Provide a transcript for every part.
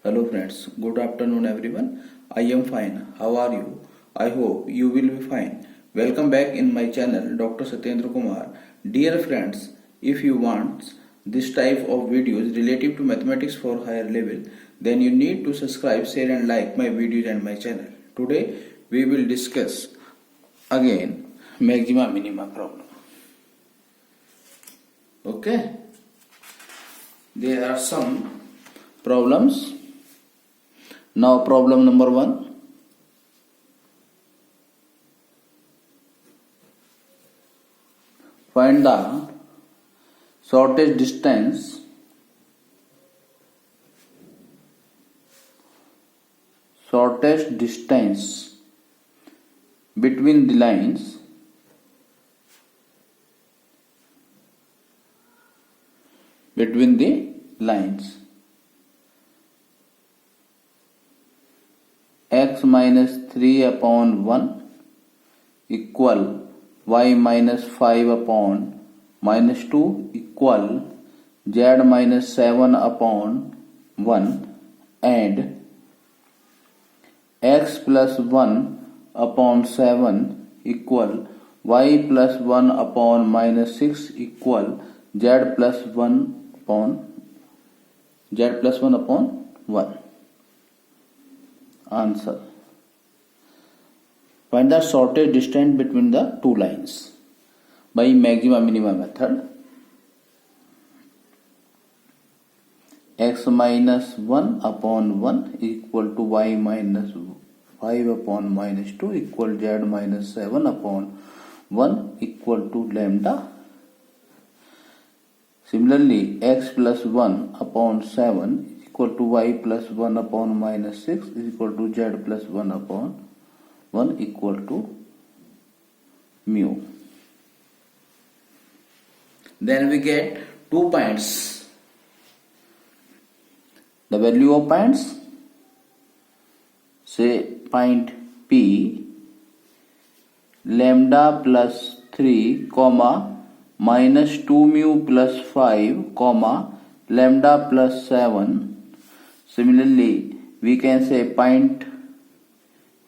Hello friends, good afternoon everyone. I am fine. How are you? I hope you will be fine. Welcome back in my channel Dr. Satyendra Kumar. Dear friends, if you want this type of videos related to mathematics for higher level, then you need to subscribe, share and like my videos and my channel. Today we will discuss again maxima minima problem. Okay? There are some problems. Now problem number 1. Find the shortest distance between the lines x minus 3 upon 1 equal y minus 5 upon minus 2 equal z minus 7 upon 1 and x plus 1 upon 7 equal y plus 1 upon minus 6 equal z plus 1 upon 1. Answer. Find the shortest distance between the two lines by maxima minima method. X minus 1 upon 1 equal to y minus 5 upon minus 2 equal z minus 7 upon 1 equal to lambda. Similarly, x plus 1 upon 7 equal to y plus 1 upon minus 6 is equal to z plus 1 upon 1 equal to mu. Then we get 2 points. The value of points, say point P, lambda plus 3 comma minus 2 mu plus 5 comma lambda plus 7. Similarly, we can say point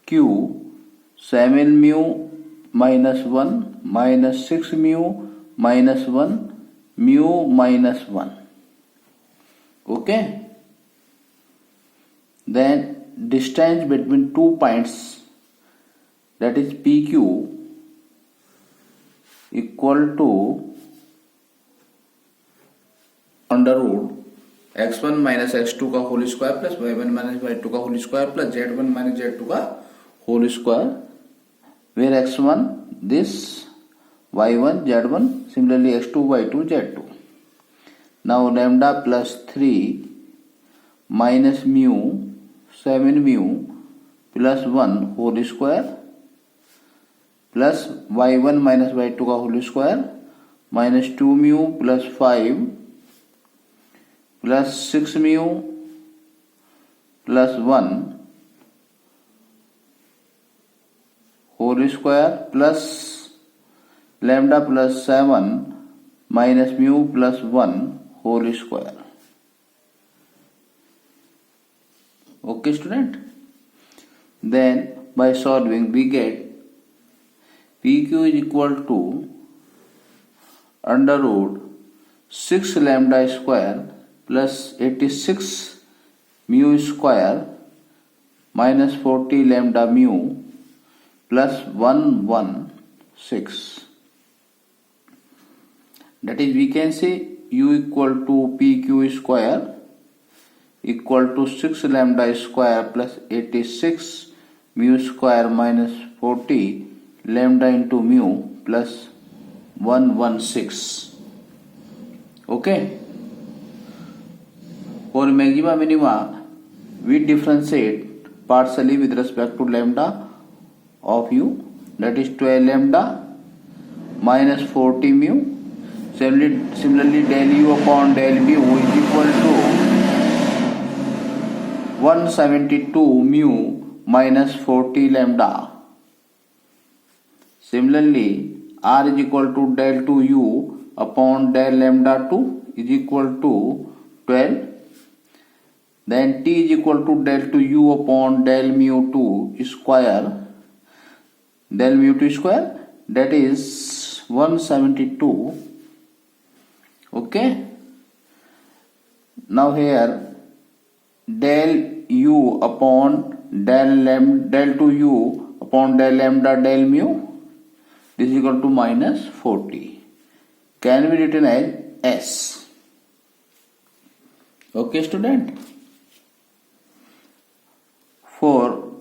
Q, 7 mu minus 1 minus 6 mu minus 1 mu minus 1. Okay. Then distance between 2 points, that is PQ, equal to under root x1 minus x2 का whole square plus y1 minus y2 का whole square plus z1 minus z2 का whole square, where x1 this, y1 z1, similarly x2 y2 z2. Now lambda plus 3 minus mu 7 mu plus 1 whole square plus y1 minus y2 का whole square minus 2 mu plus 5 plus 6 mu plus 1 whole square plus lambda plus 7 minus mu plus 1 whole square. Okay student? Then by solving we get PQ is equal to under root 6 lambda square plus 86 mu square minus 40 lambda mu plus 116. That is, we can say U equal to PQ square equal to 6 lambda square plus 86 mu square minus 40 lambda into mu plus 116. Okay. For maxima minima, we differentiate partially with respect to lambda of u, that is 12 lambda minus 40 mu. Similarly, del u upon del mu is equal to 172 mu minus 40 lambda. Similarly, r is equal to del 2u upon del lambda 2 is equal to 12. then t is equal to del to u upon del mu 2 square, del mu 2 square, that is 172. Okay. Now here del u upon del to u upon del lambda del mu, this is equal to minus 40, can be written as S. Okay student. For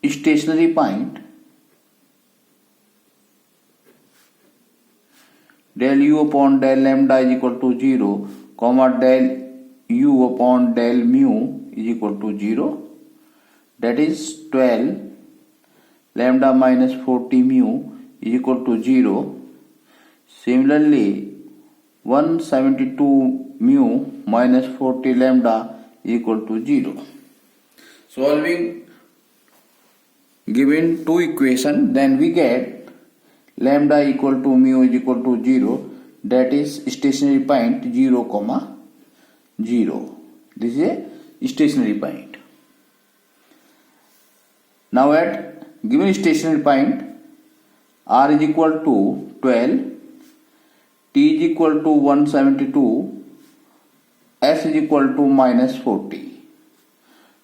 stationary point, del u upon del lambda is equal to 0, comma del u upon del mu is equal to 0, that is 12 lambda minus 40 mu is equal to 0. Similarly 172 mu minus 40 lambda is equal to 0. Solving given two equation, then we get lambda equal to mu is equal to 0, that is stationary point 0, 0. This is a stationary point. Now at given stationary point, r is equal to 12, t is equal to 172, s is equal to minus 40.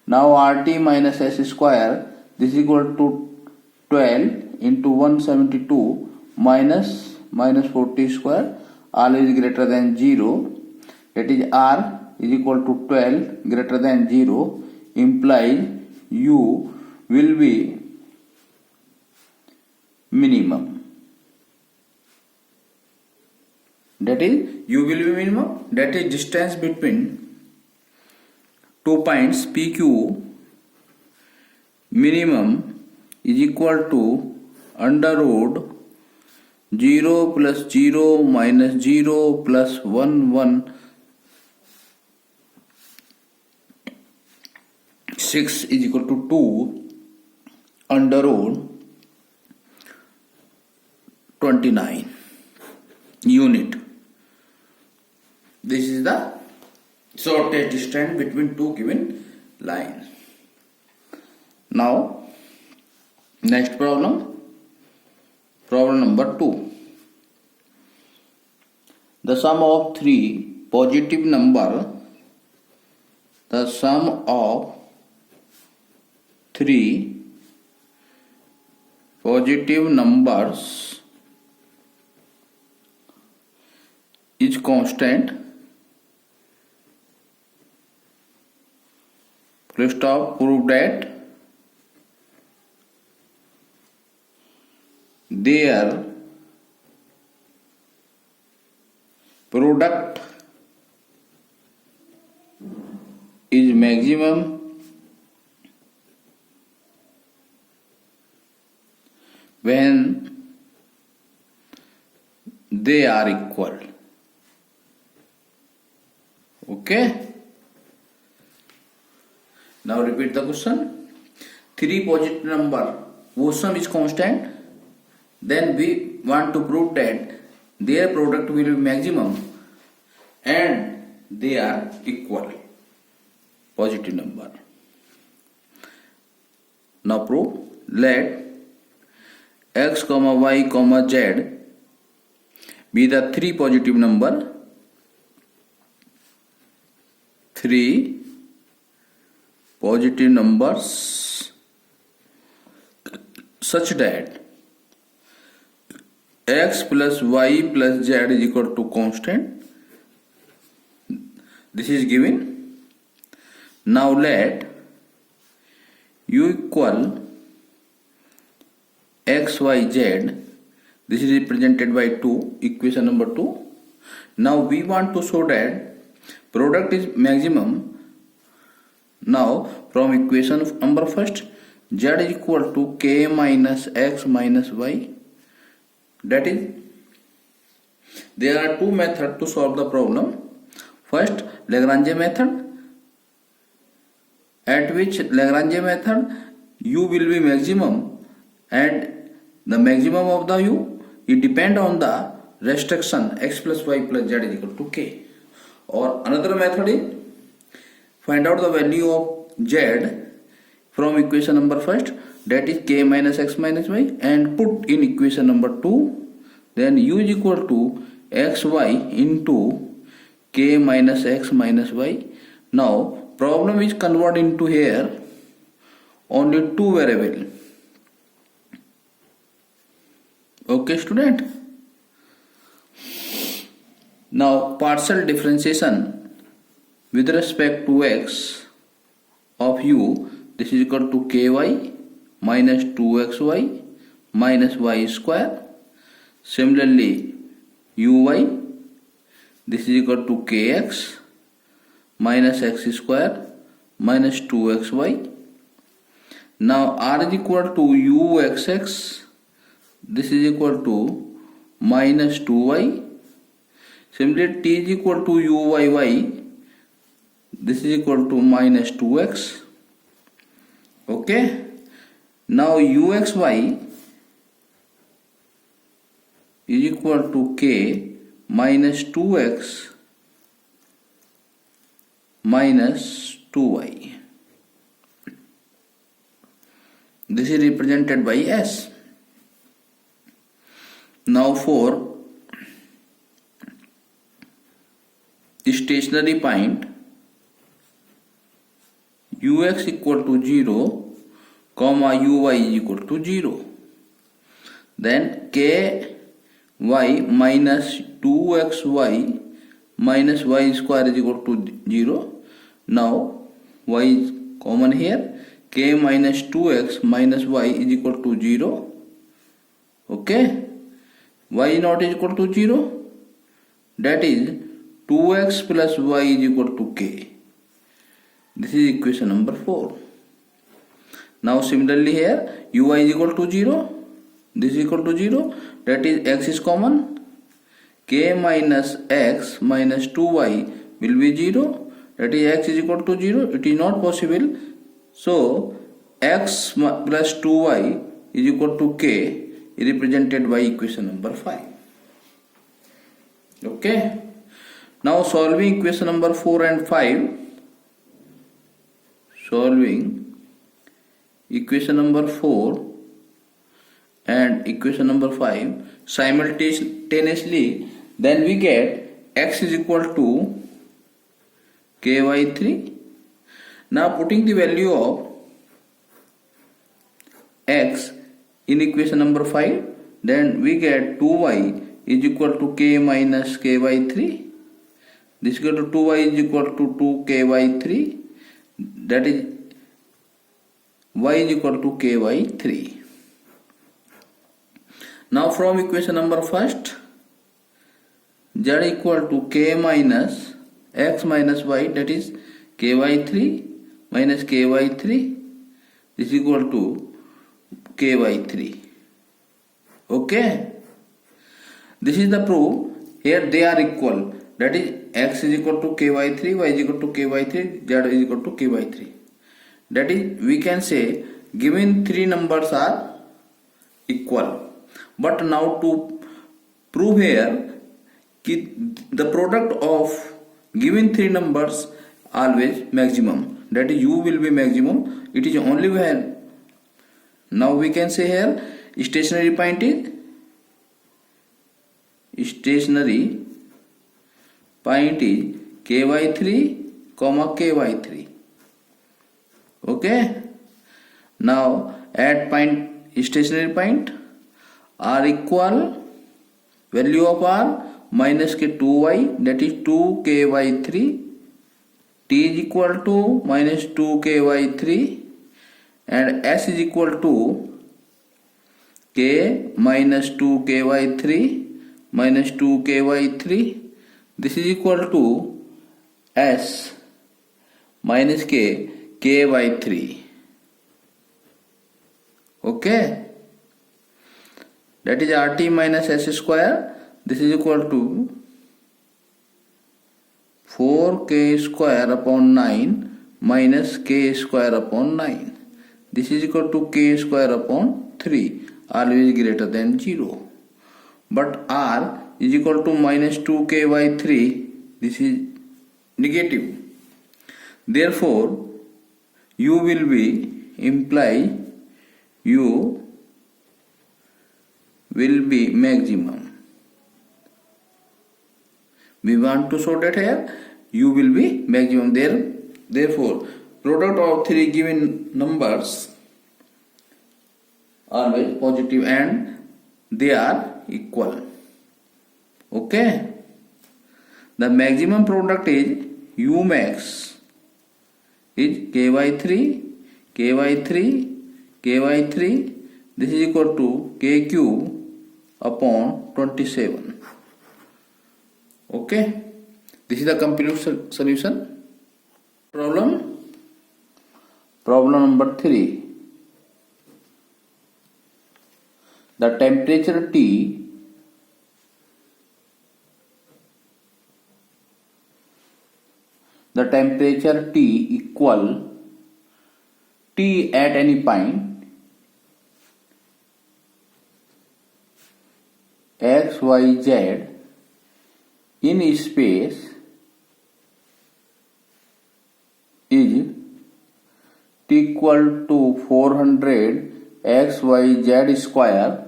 Now rt minus s square, this is equal to 12 into 172 minus 40 square, all is greater than 0, that is r is equal to 12 greater than 0, implies u will be minimum. That is u will be minimum, that is distance between 2 points PQ minimum is equal to under root 0 plus 0 minus 0 plus 1 1 6 is equal to 2 under root 29 unit. This is the shortest distance between two given lines. Now next problem, problem number 2. The sum of three positive number, the sum of three positive numbers is constant. Full stop. Prove that their product is maximum when they are equal. Okay. Now repeat the question. Three positive number, whose sum is constant. Then we want to prove that their product will be maximum and they are equal. Positive number. Now prove. Let x, y, z be the three positive number. Three positive numbers such that x plus y plus z is equal to constant. This is given. Now let u equal x, y, z. This is represented by 2, equation number 2. Now we want to show that product is maximum. Now from equation number first, z is equal to k minus x minus y. That is, there are two methods to solve the problem. First, Lagrange method, at which Lagrange method u will be maximum and the maximum of the u it depend on the restriction x plus y plus z is equal to k. Or another method is find out the value of z from equation number first, that is k minus x minus y, and put in equation number 2. Then u is equal to xy into k minus x minus y. Now problem is converted into here only two variable. Okay student. Now partial differentiation with respect to x of u, this is equal to ky minus 2xy minus y square. Similarly uy, this is equal to kx minus x square minus 2xy. Now r is equal to uxx, this is equal to minus 2y. Similarly t is equal to uyy, this is equal to minus 2x. Okay. Now uxy is equal to k minus 2x minus 2y. This is represented by s. Now for stationary point, ux equal to 0, comma uy is equal to 0. Then ky minus 2xy minus y square is equal to 0. Now y is common here. K minus 2x minus y is equal to 0. Okay. Y is not equal to 0. That is 2x plus y is equal to k. This is equation number 4. Now similarly here uy is equal to 0. This is equal to 0. That is x is common. K minus x minus 2y will be 0. That is x is equal to 0. It is not possible. So x plus 2y is equal to k is represented by equation number 5. Okay. Now solving equation number 4 and 5. Solving equation number 4 and equation number 5 simultaneously, then we get x is equal to ky3. Now putting the value of x in equation number 5, then we get 2y is equal to k minus ky3. This is equal to 2y is equal to 2ky3. That is y is equal to ky3. Now from equation number first, z equal to k minus x minus y, that is ky3 minus ky3, this is equal to ky3. Okay. This is the proof. Here they are equal. That is x is equal to ky3, y is equal to ky3, z is equal to ky3. That is, we can say given three numbers are equal. But now to prove here the product of given three numbers always maximum. That is u will be maximum. It is only when. Now we can say here stationary point is ky3 comma ky3. Okay. Now at point stationary point r equal value of r minus k 2y, that is 2ky3, t is equal to minus 2ky3, and s is equal to k minus 2ky3 minus 2ky3. This is equal to s minus k by 3. Okay. That is rt minus s square. This is equal to 4k square upon 9 minus k square upon 9. This is equal to k square upon 3, always greater than 0. But r is equal to minus 2k by 3. This is negative. Therefore, u will be imply u will be maximum. We want to show that here u will be maximum. Therefore, product of three given numbers are always positive and they are equal. Okay. The maximum product is u max is k by 3, k by 3, k by 3. This is equal to k cube upon 27. Okay. This is the complete solution. Problem number 3. The temperature T equal T at any point x, y, z in space is T equal to 400 x, y, z square.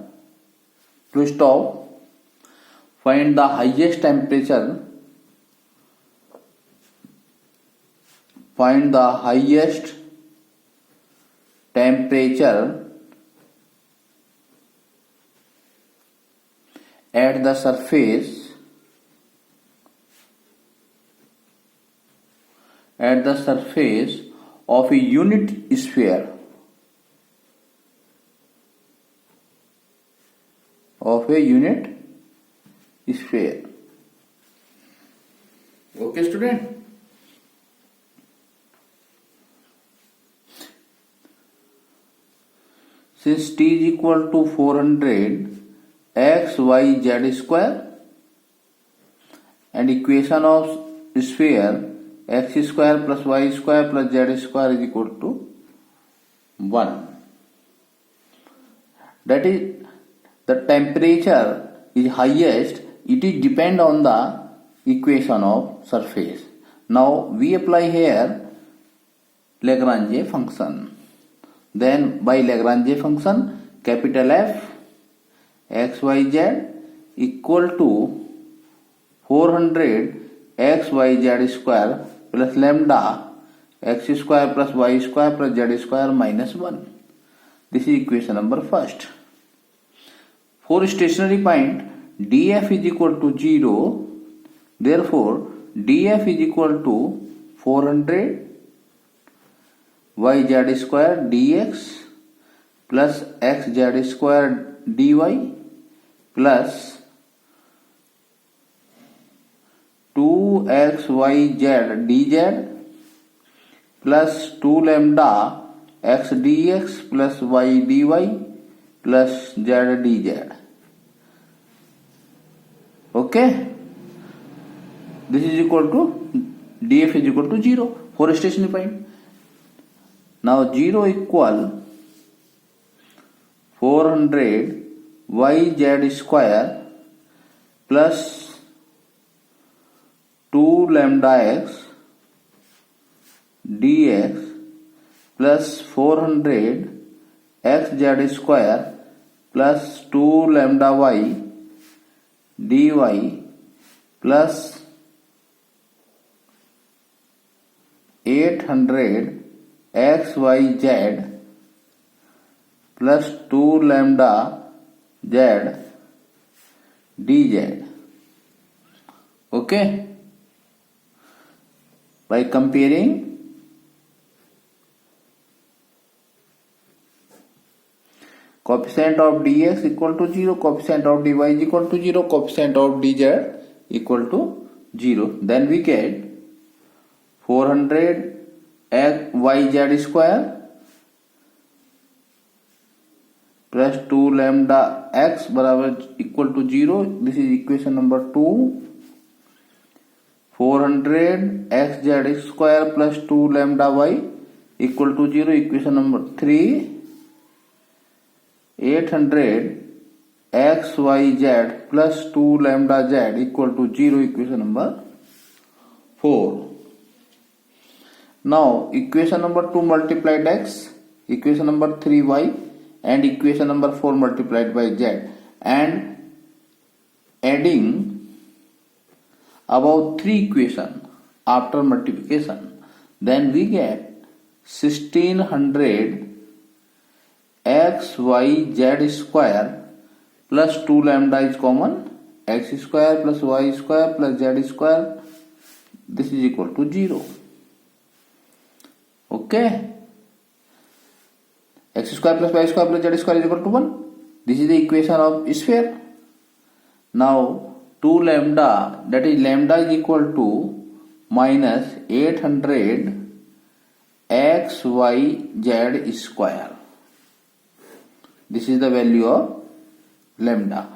To stop, find the highest temperature. Find the highest temperature at the surface of a unit sphere. Okay, student. Since T is equal to 400 x, y, z square and equation of sphere x square plus y square plus z square is equal to 1. That is, the temperature is highest, it is depend on the equation of surface. Now we apply here Lagrange function. Then by Lagrange function, capital F x, y, z equal to 400 x, y, z square plus lambda x square plus y square plus z square minus 1. This is equation number first. For stationary point, df is equal to 0. Therefore, df is equal to 400 yz square dx plus xz square dy plus 2xyz dz plus 2 lambda x dx plus y dy plus z dz. Okay. This is equal to df is equal to 0 for stationary point. Now 0 equal 400 yz square plus 2 lambda x dx plus 400 xz square plus 2 lambda y dy plus 800 xyz plus 2 lambda z dz. Okay. By comparing coefficient of dx equal to 0, coefficient of dy is equal to 0, coefficient of dz equal to 0, then we get 400 yz square plus 2 lambda x बराबर equal to 0. This is equation number 2. 400 xz square plus 2 lambda y equal to 0. Equation number 3. 800 xyz plus 2 lambda z equal to 0. Equation number 4. Now equation number 2 multiplied x, equation number 3y, and equation number 4 multiplied by z, and adding above 3 equation after multiplication, then we get 1600 x y z square plus 2 lambda is common, x square plus y square plus z square, this is equal to 0. Okay, x square plus y square plus z square is equal to 1. This is the equation of sphere. Now 2 lambda, that is lambda is equal to minus 800 x y z square. This is the value of lambda.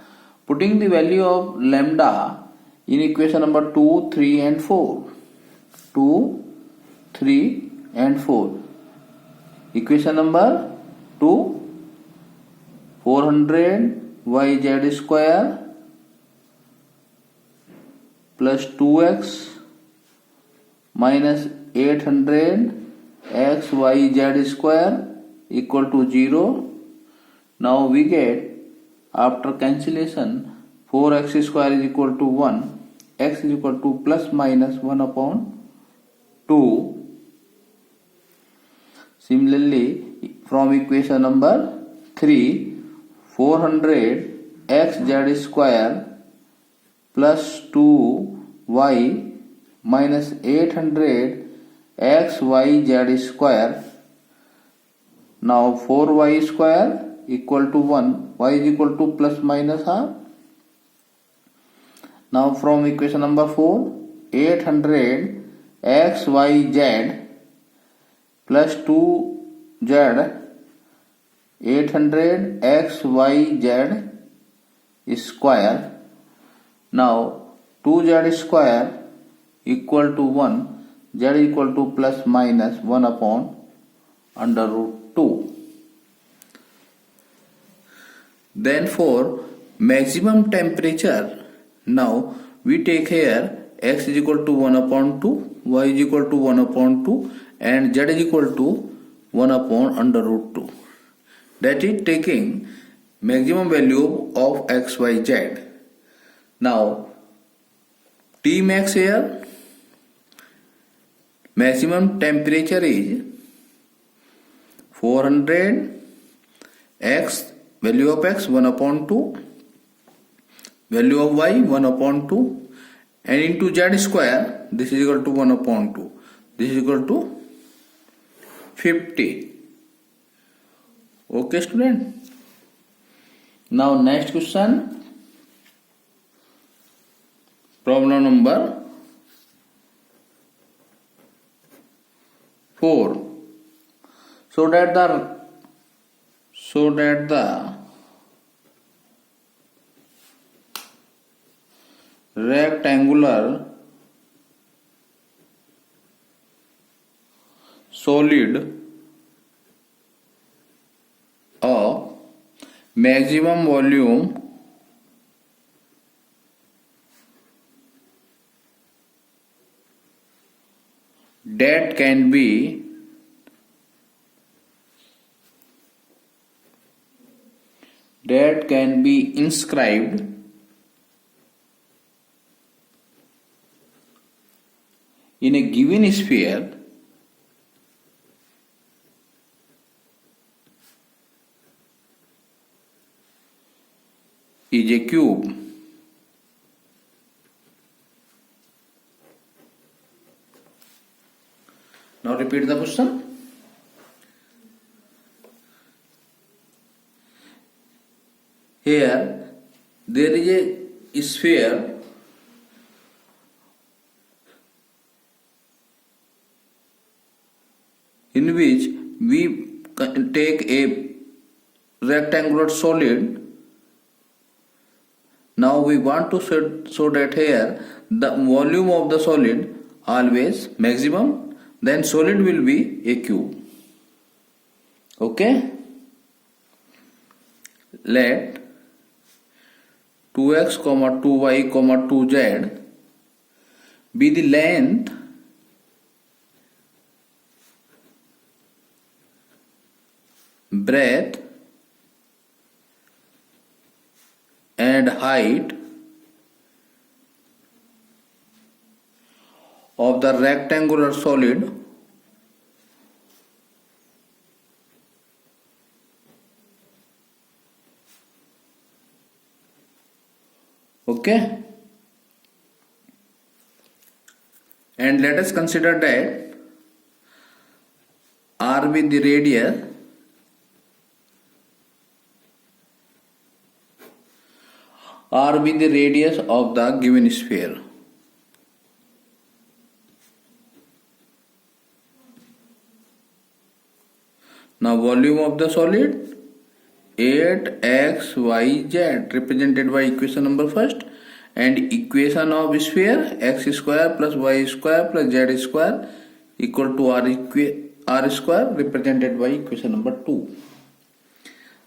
Putting the value of lambda in equation number 2, 3 and 4. 2, 3 and 4. Equation number 2, 400 yz square plus 2x minus 800 xyz square equal to 0. Now we get, after cancellation, 4x square is equal to 1, x is equal to plus minus 1 upon 2. Similarly, from equation number 3, 400 xz square plus 2y minus 800 xyz square. Now 4y square equal to 1, y is equal to plus minus half. Now from equation number 4, 800 xyz plus 2z, 800 xyz square. Now 2z square equal to 1, z equal to plus minus 1 upon under root 2. Then for maximum temperature, now we take here x is equal to 1 upon 2, y is equal to 1 upon 2, and z is equal to 1 upon under root 2. That is taking maximum value of x, y, z. Now T max here, maximum temperature is 400 x, value of x 1 upon 2, value of y 1 upon 2, and into z square, this is equal to 1 upon 2, this is equal to 50. Okay student. Now next question, problem number 4. So that the rectangular solid of maximum volume that can be inscribed in a given sphere is a cube. Now repeat the question. Here there is a sphere in which we take a rectangular solid. Now we want to show that here the volume of the solid always maximum, then solid will be a cube. Okay, let 2x, 2y, 2z be the length breadth and height of the rectangular solid okay, and let us consider that r be the radius of the given sphere. Now volume of the solid 8xyz represented by equation number first, and equation of sphere x square plus y square plus z square equal to r square represented by equation number 2.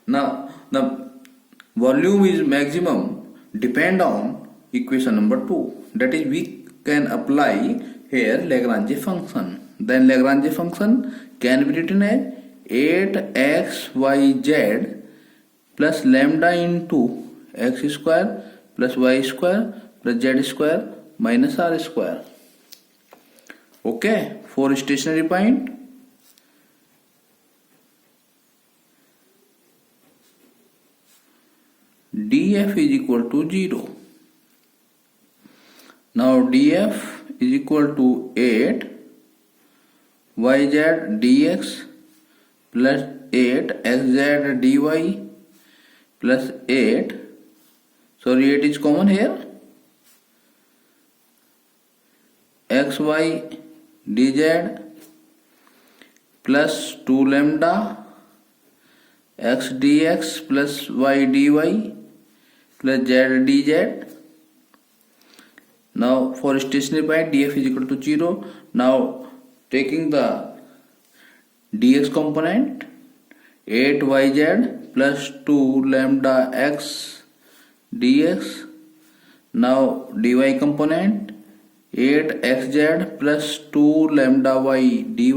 Now the volume is maximum depend on equation number 2, that is we can apply here Lagrange function. Then Lagrange function can be written as 8xyz plus lambda into x square plus y square plus z square minus r square. Okay, for stationary point, df is equal to 0. Now df is equal to 8 yz dx plus 8 xz dy plus 8, sorry 8 is common here, xy dz plus 2 lambda x dx plus y dy plus z dz. Now for stationary point df is equal to 0. Now taking the dx component 8yz plus 2 lambda x dx. Now dy component 8xz plus 2 lambda y dy.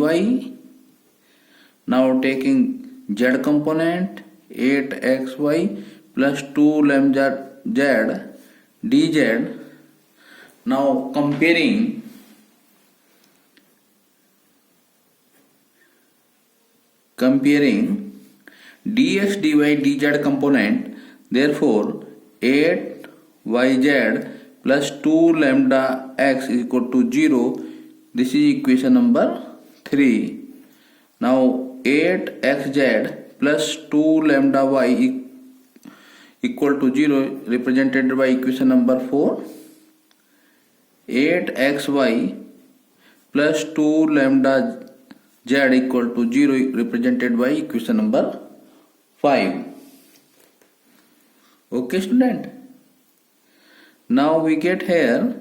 Now taking z component 8xy plus 2 lambda z dz. Now comparing dx dy dz component, therefore 8yz plus 2 lambda x is equal to 0. This is equation number 3. Now 8xz plus 2 lambda y equal to 0 represented by equation number 4. 8xy plus 2 lambda z equal to 0 represented by equation number 5. Okay student, now we get here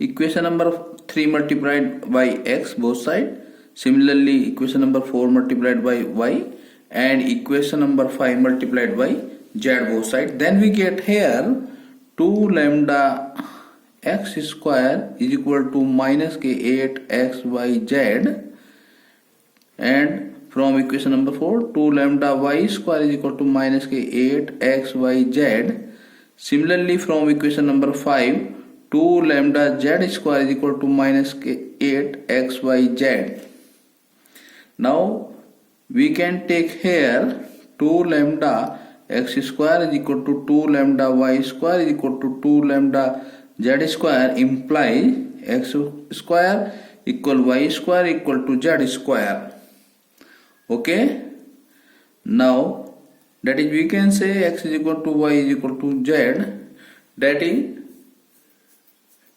equation number 3 multiplied by x both side, similarly equation number 4 multiplied by y, and equation number 5 multiplied by z both side. Then we get here 2 lambda x square is equal to minus k 8xyz, and from equation number 4 2 lambda y square is equal to minus k 8xyz. Similarly from equation number 5 2 lambda z square is equal to minus k 8xyz. Now we can take here 2 lambda x square is equal to 2 lambda y square is equal to 2 lambda z square, implies x square equal y square equal to z square. Okay, now that is we can say x is equal to y is equal to z, that is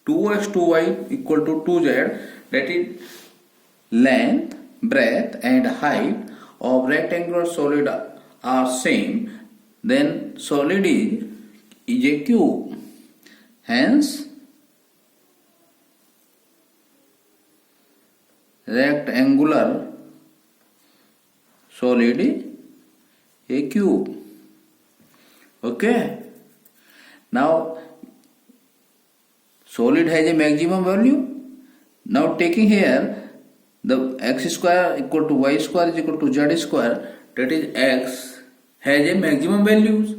2x 2y equal to 2z, that is length, breadth and height of rectangular solid are same, then solid is a cube. Hence rectangular solid is a cube. Okay, now solid has a maximum value. Now taking here the x square equal to y square is equal to z square, that is x has a maximum values.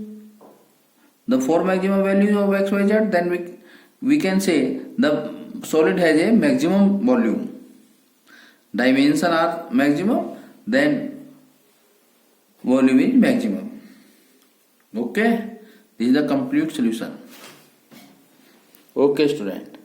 The four maximum values of x, y, z, then we can say the solid has a maximum volume. Dimension are maximum, then volume is maximum. Okay, this is the complete solution. Okay, student.